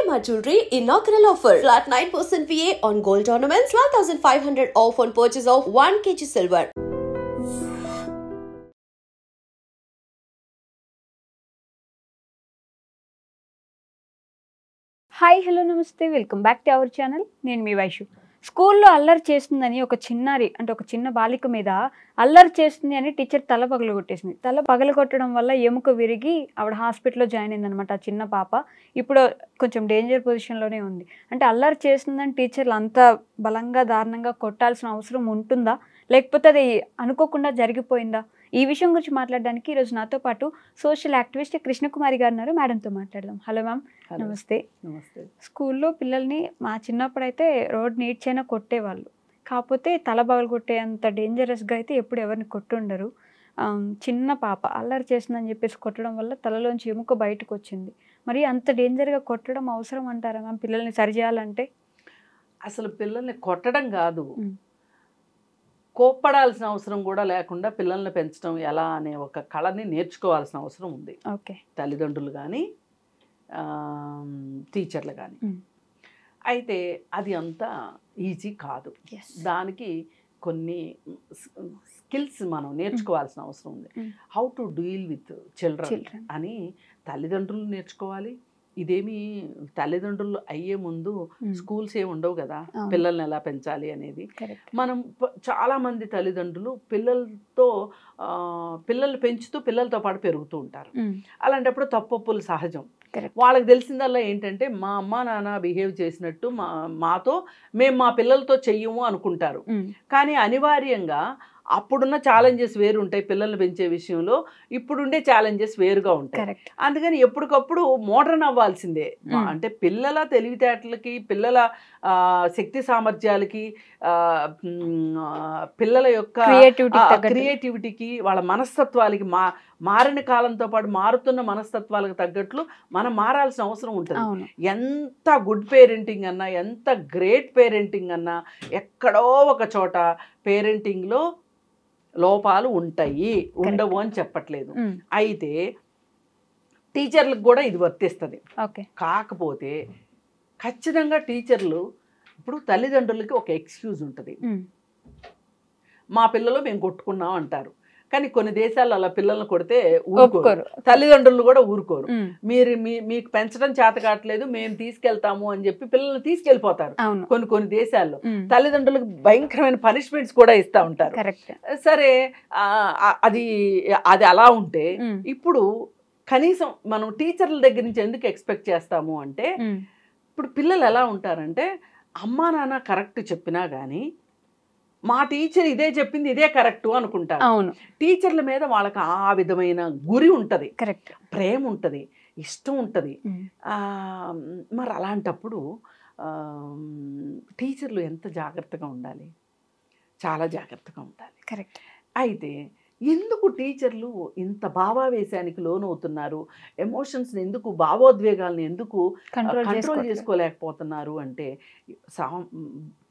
Shalimar Jewelry inaugural offer. Flat 9% VA on gold ornaments, 12,500 off on purchase of 1 kg silver. Hi hello namaste welcome back to our channel. నేను మీ వైషు. స్కూల్లో అల్లరి చేస్తుందని ఒక చిన్న బాలిక మీద అల్లరి చేస్తుంది అని టీచర్ తల పగలగొట్టేసింది. తల పగలగొట్టడం వల్ల ఎముక విరిగి ఆవిడ హాస్పిటల్లో జాయిన్ అయిందనమాట. ఆ చిన్న పాప ఇప్పుడు కొంచెం డేంజర్ పొజిషన్లోనే ఉంది. అంటే అల్లరి చేస్తుందని టీచర్లు అంత బలంగా దారుణంగా కొట్టాల్సిన అవసరం ఉంటుందా, లేకపోతే అది అనుకోకుండా జరిగిపోయిందా? ఈ విషయం గురించి మాట్లాడడానికి ఈరోజు నాతో పాటు సోషల్ యాక్టివిస్ట్ కృష్ణకుమారి గారు ఉన్నారు. మేడంతో మాట్లాడదాం. హలో మ్యామ్, నమస్తే. నమస్తే. స్కూల్లో పిల్లల్ని మా చిన్నప్పుడైతే రోడ్ నీడ్చైనా కొట్టేవాళ్ళు, కాకపోతే తల పగలగొట్టేంత డేంజరస్గా అయితే ఎప్పుడు ఎవరిని కొట్టుండరు. చిన్న పాప అల్లరి చేస్తుందని చెప్పేసి కొట్టడం వల్ల తలలోంచి ఎముక బయటకు వచ్చింది. మరి అంత డేంజర్గా కొట్టడం అవసరం అంటారా మ్యామ్ పిల్లల్ని సరిచేయాలంటే? అసలు పిల్లల్ని కొట్టడం కాదు, కోప్పడాల్సిన అవసరం కూడా లేకుండా పిల్లల్ని పెంచడం ఎలా అనే ఒక కళని నేర్చుకోవాల్సిన అవసరం ఉంది. ఓకే, తల్లిదండ్రులు కానీ టీచర్లు కానీ. అయితే అది అంత ఈజీ కాదు. దానికి కొన్ని స్కిల్స్ మనం నేర్చుకోవాల్సిన అవసరం ఉంది. How to deal with children అని తల్లిదండ్రులు నేర్చుకోవాలి. ఇదేమి తల్లిదండ్రులు అయ్యే ముందు స్కూల్స్ ఏమి ఉండవు కదా పిల్లల్ని ఎలా పెంచాలి అనేది. మనం చాలామంది తల్లిదండ్రులు పిల్లల్ని పెంచుతూ పిల్లలతో పాటు పెరుగుతూ ఉంటారు. అలాంటప్పుడు తప్పొప్పులు సహజం. వాళ్ళకి తెలిసిందల్లా ఏంటంటే మా అమ్మ నాన్న బిహేవ్ చేసినట్టు మాతో మేము మా పిల్లలతో చెయ్యము అనుకుంటారు. కానీ అనివార్యంగా అప్పుడున్న ఛాలెంజెస్ వేరు ఉంటాయి పిల్లల్ని పెంచే విషయంలో, ఇప్పుడుండే ఛాలెంజెస్ వేరుగా ఉంటాయి. అందుకని ఎప్పటికప్పుడు మోడర్న్ అవ్వాల్సిందే. అంటే పిల్లల తెలివితేటలకి, పిల్లల శక్తి సామర్థ్యాలకి, పిల్లల యొక్క క్రియేటివిటీకి, వాళ్ళ మనస్తత్వాలకి, మారిన కాలంతో పాటు మారుతున్న మనస్తత్వాలకు తగ్గట్లు మనం మారాల్సిన అవసరం ఉంటుంది. ఎంత గుడ్ పేరెంటింగ్ అన్నా, ఎంత గ్రేట్ పేరెంటింగ్ అన్నా, ఎక్కడో ఒక చోట పేరెంటింగ్లో లోపాలు ఉంటాయి, ఉండవు అని చెప్పట్లేదు. అయితే టీచర్లకు కూడా ఇది వర్తిస్తుంది. కాకపోతే ఖచ్చితంగా టీచర్లు ఇప్పుడు తల్లిదండ్రులకి ఒక ఎక్స్క్యూజ్ ఉంటుంది. మా పిల్లలు మేము కొట్టుకున్నాం అంటారు. కానీ కొన్ని దేశాల్లో అలా పిల్లల్ని కొడితే ఊరుకోరు, తల్లిదండ్రులు కూడా ఊరుకోరు. మీకు పెంచడం చేత కావట్లేదు, మేము తీసుకెళ్తాము అని చెప్పి పిల్లల్ని తీసుకెళ్ళిపోతారు. కొన్ని దేశాల్లో తల్లిదండ్రులకు భయంకరమైన పనిష్మెంట్స్ కూడా ఇస్తూ ఉంటారు. సరే, అది అలా ఉంటే ఇప్పుడు కనీసం మనం టీచర్ల దగ్గర నుంచి ఎందుకు ఎక్స్పెక్ట్ చేస్తాము అంటే, ఇప్పుడు పిల్లలు ఎలా ఉంటారంటే అమ్మా నాన్న కరెక్ట్ చెప్పినా కానీ మా టీచర్ ఇదే చెప్పింది ఇదే కరెక్ట్ అనుకుంటారు. టీచర్ల మీద వాళ్ళకి ఆ విధమైన గురి ఉంటుంది, ప్రేమ ఉంటుంది, ఇష్టం ఉంటుంది. మరి అలాంటప్పుడు టీచర్లు ఎంత జాగ్రత్తగా ఉండాలి, చాలా జాగ్రత్తగా ఉండాలి. అయితే ఎందుకు టీచర్లు ఇంత భావావేశానికి లోనవుతున్నారు, ఎమోషన్స్ని ఎందుకు, భావోద్వేగాలను ఎందుకు కంట్రోల్ చేసుకోలేకపోతున్నారు అంటే,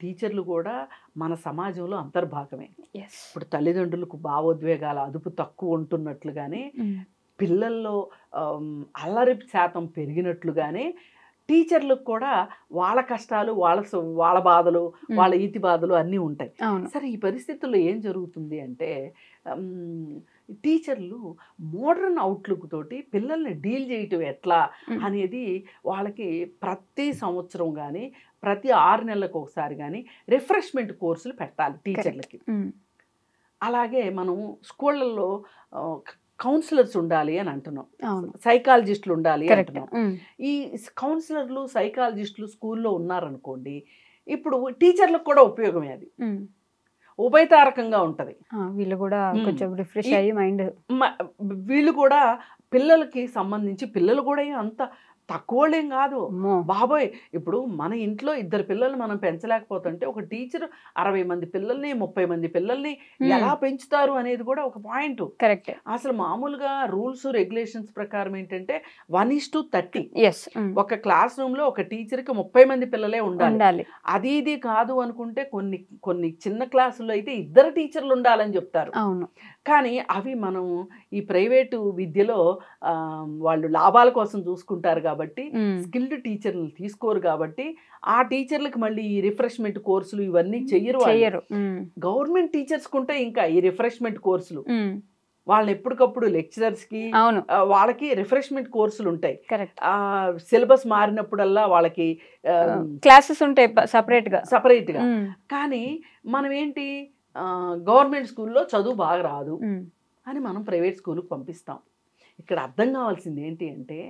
టీచర్లు కూడా మన సమాజంలో అంతర్భాగమే. ఇప్పుడు తల్లిదండ్రులకు భావోద్వేగాల అదుపు తక్కువ ఉంటున్నట్లుగానే, పిల్లల్లో అల్లరి శాతం పెరిగినట్లుగానే టీచర్లకు కూడా వాళ్ళ కష్టాలు, వాళ్ళ బాధలు, వాళ్ళ ఈతి బాధలు అన్నీ ఉంటాయి. సరే, ఈ పరిస్థితుల్లో ఏం జరుగుతుంది అంటే, టీచర్లు మోడర్న్ అవుట్లుక్ తోటి పిల్లల్ని డీల్ చేయటం ఎట్లా అనేది వాళ్ళకి ప్రతి సంవత్సరం కానీ ప్రతి 6 నెలలకు ఒకసారి కానీ రిఫ్రెష్మెంట్ కోర్సులు పెట్టాలి టీచర్లకి. అలాగే మనం స్కూళ్ళల్లో కౌన్సిలర్స్ ఉండాలి అని అంటున్నాం, సైకాలజిస్టులు ఉండాలి అంటున్నాం. ఈ కౌన్సిలర్లు, సైకాలజిస్టులు స్కూల్లో ఉన్నారనుకోండి, ఇప్పుడు టీచర్లకు కూడా ఉపయోగమే. అది ఉభయతారకంగా ఉంటుంది. వీళ్ళు కూడా కొంచెం రిఫ్రెష్ అయ్యి మైండ్, వీళ్ళు కూడా పిల్లలకి సంబంధించి, పిల్లలు కూడా అంత తక్కువలేం కాదు బాబోయ్. ఇప్పుడు మన ఇంట్లో 2 పిల్లల్ని మనం పెంచలేకపోతుంటే ఒక టీచర్ 60 మంది పిల్లల్ని, 30 మంది పిల్లల్ని ఎలా పెంచుతారు అనేది కూడా ఒక పాయింట్. కరెక్ట్. అసలు మామూలుగా రూల్స్ రెగ్యులేషన్స్ ప్రకారం ఏంటంటే 1:30. ఒక క్లాస్ రూమ్ లో ఒక టీచర్కి 30 మంది పిల్లలే ఉండాలి. అది ఇది కాదు అనుకుంటే కొన్ని చిన్న క్లాసుల్లో అయితే 2 టీచర్లు ఉండాలని చెప్తారు. కానీ అవి మనం ఈ ప్రైవేటు విద్యలో వాళ్ళు లాభాల కోసం చూసుకుంటారు కాబట్టి కాబట్టి స్కిల్డ్ టీచర్లు తీసుకోరు కాబట్టి ఆ టీచర్లకు మళ్ళీ ఈ రిఫ్రెష్మెంట్ కోర్సులు ఇవన్నీ చెయ్యరు. గవర్నమెంట్ టీచర్స్కి ఉంటాయి ఇంకా ఈ రిఫ్రెష్మెంట్ కోర్సులు. వాళ్ళని ఎప్పటికప్పుడు లెక్చరర్స్కి వాళ్ళకి రిఫ్రెష్మెంట్ కోర్సులు ఉంటాయి. సిలబస్ మారినప్పుడల్లా వాళ్ళకి క్లాసెస్ ఉంటాయి సపరేట్గా. కానీ మనం ఏంటి గవర్నమెంట్ స్కూల్లో చదువు బాగా రాదు అని మనం ప్రైవేట్ స్కూల్కి పంపిస్తాం. ఇక్కడ అర్థం కావాల్సింది ఏంటి అంటే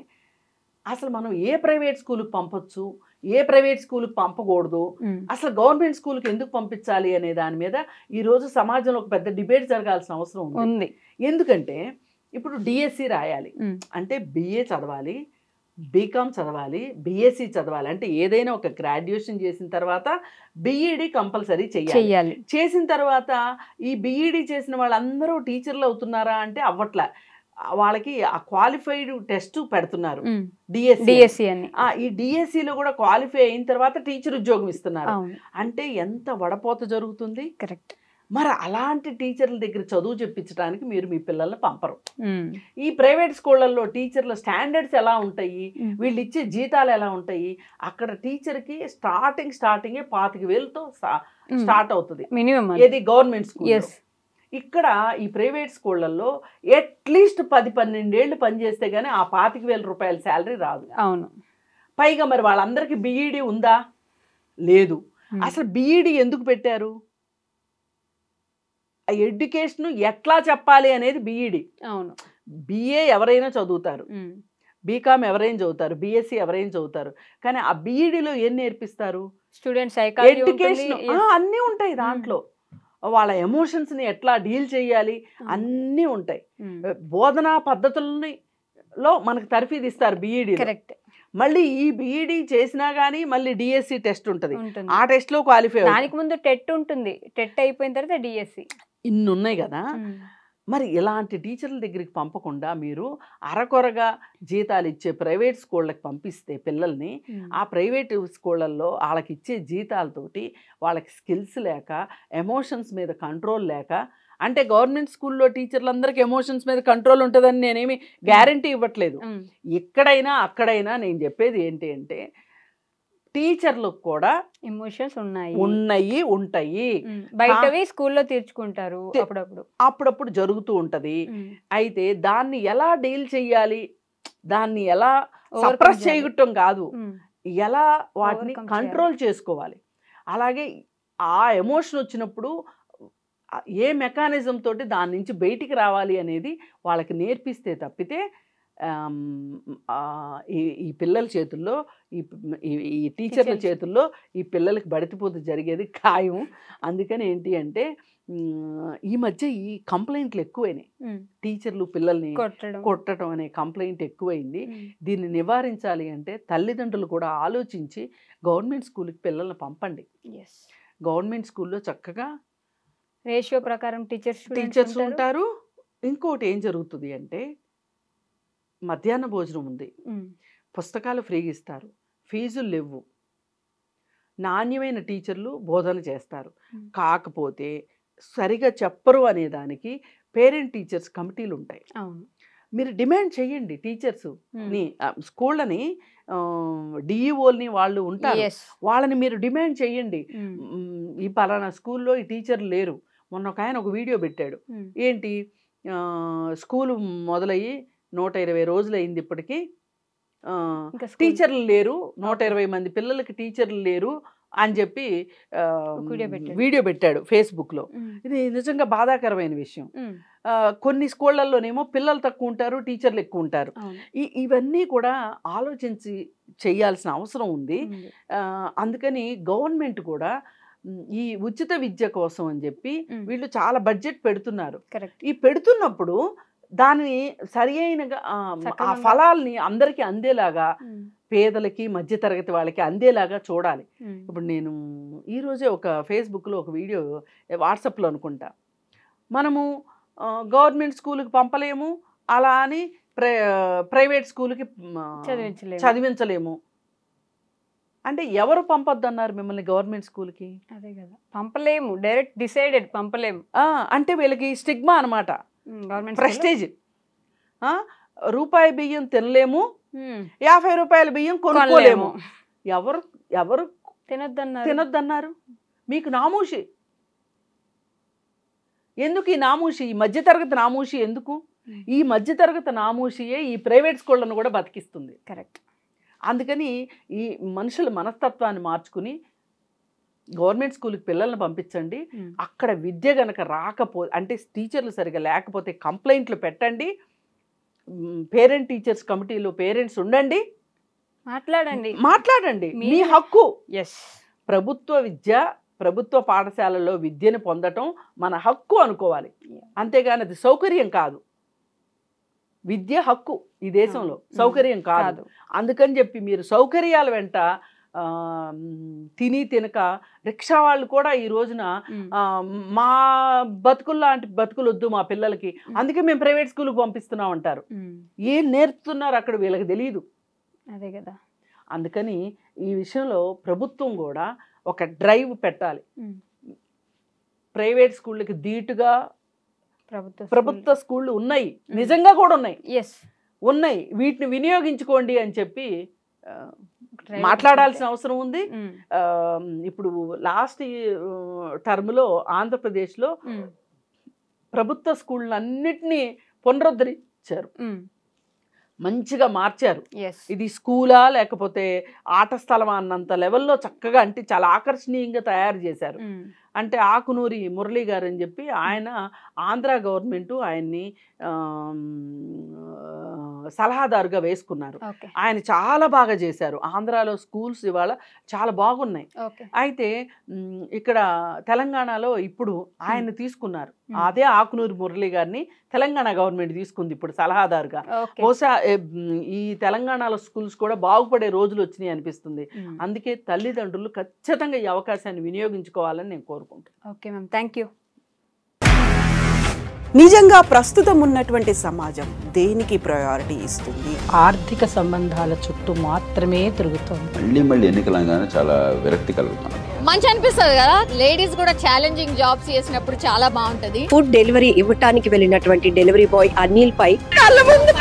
అసలు మనం ఏ ప్రైవేట్ స్కూల్కి పంపొచ్చు, ఏ ప్రైవేట్ స్కూల్కి పంపకూడదు, అసలు గవర్నమెంట్ స్కూల్కి ఎందుకు పంపించాలి అనే దాని మీద ఈరోజు సమాజంలో ఒక పెద్ద డిబేట్ జరగాల్సిన అవసరం ఉంది. ఎందుకంటే ఇప్పుడు డిఎస్సి రాయాలి అంటే బిఏ చదవాలి, బీకామ్ చదవాలి, బిఎస్సి చదవాలి. అంటే ఏదైనా ఒక గ్రాడ్యుయేషన్ చేసిన తర్వాత బిఈడి కంపల్సరీ చేయాలి. చేసిన తర్వాత ఈ బిఈడి చేసిన వాళ్ళందరూ టీచర్లు అవుతున్నారా అంటే అవ్వట్లా. వాళ్ళకి ఆ క్వాలిఫైడ్ టెస్ట్ పెడుతున్నారు డిఎస్సి అని. ఈ డిఎస్సిలో కూడా క్వాలిఫై అయిన తర్వాత టీచర్ ఉద్యోగం ఇస్తున్నారు. అంటే ఎంత వడపోత జరుగుతుంది. కరెక్ట్. మరి అలాంటి టీచర్ల దగ్గర చదువు చెప్పించడానికి మీరు మీ పిల్లల్ని పంపరు. ఈ ప్రైవేట్ స్కూళ్ళల్లో టీచర్ల స్టాండర్డ్స్ ఎలా ఉంటాయి, వీళ్ళు ఇచ్చే జీతాలు ఎలా ఉంటాయి, అక్కడ టీచర్కి స్టార్టింగే 25,000తో స్టార్ట్ అవుతుంది మినిమం. ఏది గవర్నమెంట్ స్కూల్. ఇక్కడ ఈ ప్రైవేట్ స్కూళ్ళల్లో అట్లీస్ట్ 10-12 ఏళ్ళు పనిచేస్తే గానీ ఆ 25,000 రూపాయల శాలరీ రాదు. అవును. పైగా మరి వాళ్ళందరికీ బిఈడి ఉందా? లేదు. అసలు బిఈడి ఎందుకు పెట్టారు? ఆ ఎడ్యుకేషన్ ఎట్లా చెప్పాలి అనేది బిఈడి. అవును. బిఏ ఎవరైనా చదువుతారు, బీకామ్ ఎవరైనా చదువుతారు, బిఎస్సి ఎవరైనా చదువుతారు. కానీ ఆ బిఈడిలో ఏం నేర్పిస్తారు? స్టూడెంట్ ఎడ్యుకేషన్ అన్నీ ఉంటాయి దాంట్లో. వాళ్ళ ఎమోషన్స్ని ఎట్లా డీల్ చేయాలి అన్నీ ఉంటాయి. బోధనా పద్ధతుల్లో మనకు తర్ఫీదు ఇస్తారు బిఈడి. కరెక్ట్. మళ్ళీ ఈ బిఈడి చేసినా కానీ మళ్ళీ డిఎస్సి టెస్ట్ ఉంటుంది. ఆ టెస్ట్లో క్వాలిఫై. దానికి ముందు టెట్ ఉంటుంది. టెట్ అయిపోయిన తర్వాత డిఎస్సి. ఇన్ని ఉన్నాయి కదా. మరి ఇలాంటి టీచర్ల దగ్గరికి పంపకుండా మీరు అరకొరగా జీతాలు ఇచ్చే ప్రైవేట్ స్కూళ్ళకి పంపిస్తే పిల్లల్ని, ఆ ప్రైవేట్ స్కూళ్ళల్లో వాళ్ళకి ఇచ్చే జీతాలతోటి వాళ్ళకి స్కిల్స్ లేక, ఎమోషన్స్ మీద కంట్రోల్ లేక, అంటే గవర్నమెంట్ స్కూల్లో టీచర్లందరికీ ఎమోషన్స్ మీద కంట్రోల్ ఉంటుందని నేనేమి గ్యారంటీ ఇవ్వట్లేదు. ఎక్కడైనా అక్కడైనా నేను చెప్పేది ఏంటి అంటే టీచర్లకు కూడా ఎమోషన్స్ ఉంటాయి. బయటవి స్కూల్లో తీర్చుకుంటారు, అప్పుడప్పుడు జరుగుతూ ఉంటది. అయితే దాన్ని ఎలా డీల్ చెయ్యాలి, దాన్ని ఎలా సప్రెస్ చేయటం కాదు, ఎలా వాటిని కంట్రోల్ చేసుకోవాలి. అలాగే ఆ ఎమోషన్ వచ్చినప్పుడు ఏ మెకానిజం తోటి దాని నుంచి బయటికి రావాలి అనేది వాళ్ళకి నేర్పిస్తే తప్పితే ఈ పిల్లల చేతుల్లో ఈ టీచర్ల చేతుల్లో ఈ పిల్లలకి బడితిపోతు జరిగేది ఖాయం. అందుకని ఏంటి అంటే ఈ మధ్య ఈ కంప్లైంట్లు ఎక్కువైనాయి. టీచర్లు పిల్లల్ని కొట్టడం అనే కంప్లైంట్ ఎక్కువైంది. దీన్ని నివారించాలి అంటే తల్లిదండ్రులు కూడా ఆలోచించి గవర్నమెంట్ స్కూల్కి పిల్లల్ని పంపండి. గవర్నమెంట్ స్కూల్లో చక్కగా రేషియో ప్రకారం టీచర్స్ ఉంటారు. ఇంకోటి ఏం జరుగుతుంది అంటే మధ్యాహ్న భోజనం ఉంది, పుస్తకాలు ఫ్రీగా ఇస్తారు, ఫీజులు లేవు, నాణ్యమైన టీచర్లు బోధన చేస్తారు. కాకపోతే సరిగా చెప్పరు అనే దానికి పేరెంట్ టీచర్స్ కమిటీలు ఉంటాయి. మీరు డిమాండ్ చేయండి. టీచర్స్ని స్కూళ్ళని డిఈఓల్ని వాళ్ళు ఉంటారు, వాళ్ళని మీరు డిమాండ్ చేయండి. ఈ పలానా స్కూల్లో ఈ టీచర్లు లేరు. మొన్న ఒక ఆయన ఒక వీడియో పెట్టాడు. ఏంటి స్కూలు మొదలయ్యి 120 రోజులు అయింది, ఇప్పటికీ టీచర్లు లేరు, 120 మంది పిల్లలకి టీచర్లు లేరు అని చెప్పి వీడియో పెట్టాడు ఫేస్బుక్లో. ఇది నిజంగా బాధాకరమైన విషయం. కొన్ని స్కూళ్ళల్లోనేమో పిల్లలు తక్కువ ఉంటారు, టీచర్లు ఎక్కువ ఉంటారు. ఇవన్నీ కూడా ఆలోచించి చేయాల్సిన అవసరం ఉంది. అందుకని గవర్నమెంట్ కూడా ఈ ఉచిత విద్య కోసం అని చెప్పి వీళ్ళు చాలా బడ్జెట్ పెడుతున్నారు. ఈ పెడుతున్నప్పుడు దాన్ని సరి అయినగా ఆ ఫలాల్ని అందరికీ అందేలాగా, పేదలకి మధ్యతరగతి వాళ్ళకి అందేలాగా చూడాలి. ఇప్పుడు నేను ఈరోజే ఒక ఫేస్బుక్లో ఒక వీడియో, వాట్సాప్లో అనుకుంటా, మనము గవర్నమెంట్ స్కూల్కి పంపలేము, అలా అని ప్రైవేట్ స్కూల్కి చదివించలేము అంటే ఎవరు పంపొద్దు అన్నారు మిమ్మల్ని గవర్నమెంట్ స్కూల్కి? అదే కదా, పంపలేము, డైరెక్ట్ డిసైడెడ్ పంపలేము అంటే వీళ్ళకి స్టిగ్మా అనమాట, ప్రెస్టేజ్. రూపాయి బియ్యం తినలేము, 50 రూపాయల బియ్యం కొనుక్కోలేము. ఎవరు ఎవరు తినొద్దన్నారు? మీకు నామూషి ఎందుకు? ఈ నామూషి, ఈ మధ్యతరగతి నామూషి ఎందుకు? ఈ మధ్యతరగతి నామూషియే ఈ ప్రైవేట్ స్కూళ్ళను కూడా బతికిస్తుంది. కరెక్ట్. అందుకని ఈ మనుషుల మనస్తత్వాన్ని మార్చుకుని గవర్నమెంట్ స్కూల్కి పిల్లల్ని పంపించండి. అక్కడ విద్య గనక అంటే టీచర్లు సరిగా లేకపోతే కంప్లైంట్లు పెట్టండి. పేరెంట్ టీచర్స్ కమిటీలో పేరెంట్స్ ఉండండి, మాట్లాడండి. మీ హక్కు. ప్రభుత్వ విద్య, ప్రభుత్వ పాఠశాలలో విద్యను పొందటం మన హక్కు అనుకోవాలి, అంతేగాని అది సౌకర్యం కాదు. విద్య హక్కు ఈ దేశంలో, సౌకర్యం కాదు. అందుకని చెప్పి మీరు సౌకర్యాల వెంట తిని తినక రిక్షా వాళ్ళు కూడా ఈ రోజున మా బతుకుల్లాంటి బతుకులు వద్దు మా పిల్లలకి, అందుకే మేము ప్రైవేట్ స్కూల్కి పంపిస్తున్నాం అంటారు. ఏం నేర్పుతున్నారు అక్కడ వీళ్ళకి తెలియదు. అదే కదా. అందుకని ఈ విషయంలో ప్రభుత్వం కూడా ఒక డ్రైవ్ పెట్టాలి. ప్రైవేట్ స్కూళ్ళకి ధీటుగా ప్రభుత్వ స్కూళ్ళు ఉన్నాయి, నిజంగా కూడా ఉన్నాయి. వీటిని వినియోగించుకోండి అని చెప్పి మాట్లాడాల్సిన అవసరం ఉంది. ఇప్పుడు లాస్ట్ టర్మ్లో ఆంధ్రప్రదేశ్లో ప్రభుత్వ స్కూళ్ళన్నిటినీ పునరుద్ధరించారు, మంచిగా మార్చారు. ఇది స్కూలా లేకపోతే ఆట స్థలమా అన్నంత లెవెల్లో చక్కగా, అంటే చాలా ఆకర్షణీయంగా తయారు చేశారు. అంటే ఆకునూరి మురళీ గారు అని చెప్పి ఆయన ఆంధ్ర గవర్నమెంట్ ఆయన్ని సలహాదారుగా వేసుకున్నారు. ఆయన చాలా బాగా చేశారు. ఆంధ్రాలో స్కూల్స్ ఇవాళ చాలా బాగున్నాయి. అయితే ఇక్కడ తెలంగాణలో ఇప్పుడు ఆయన తీసుకున్నారు, అదే ఆకునూరి మురళీ గారిని తెలంగాణ గవర్నమెంట్ తీసుకుంది ఇప్పుడు సలహాదారుగా. బహుశా ఈ తెలంగాణలో స్కూల్స్ కూడా బాగుపడే రోజులు వచ్చినాయి అనిపిస్తుంది. అందుకే తల్లిదండ్రులు ఖచ్చితంగా ఈ అవకాశాన్ని వినియోగించుకోవాలని నేను కోరుకుంటున్నాను. Okay ma'am, thank you. నిజంగా ప్రస్తుతం ఉన్నటువంటి సమాజం దేనికి ప్రయారిటీ ఇస్తుంది? ఆర్థిక సంబంధాల చుట్టూ మాత్రమే తిరుగుతుంది. మళ్ళీ ఎన్నికలంగానే చాలా విరక్తి కలుగుతున్నాం. మంచి అనిపిస్తుంది కదా, లేడీస్ కూడా ఛాలెంజింగ్ జాబ్స్ చేసినప్పుడు చాలా బాగుంటది. ఫుడ్ డెలివరీ ఇవ్వటానికి వెళ్ళినటువంటి డెలివరీ బాయ్ అనిల్ పై కళ్ళ ముందు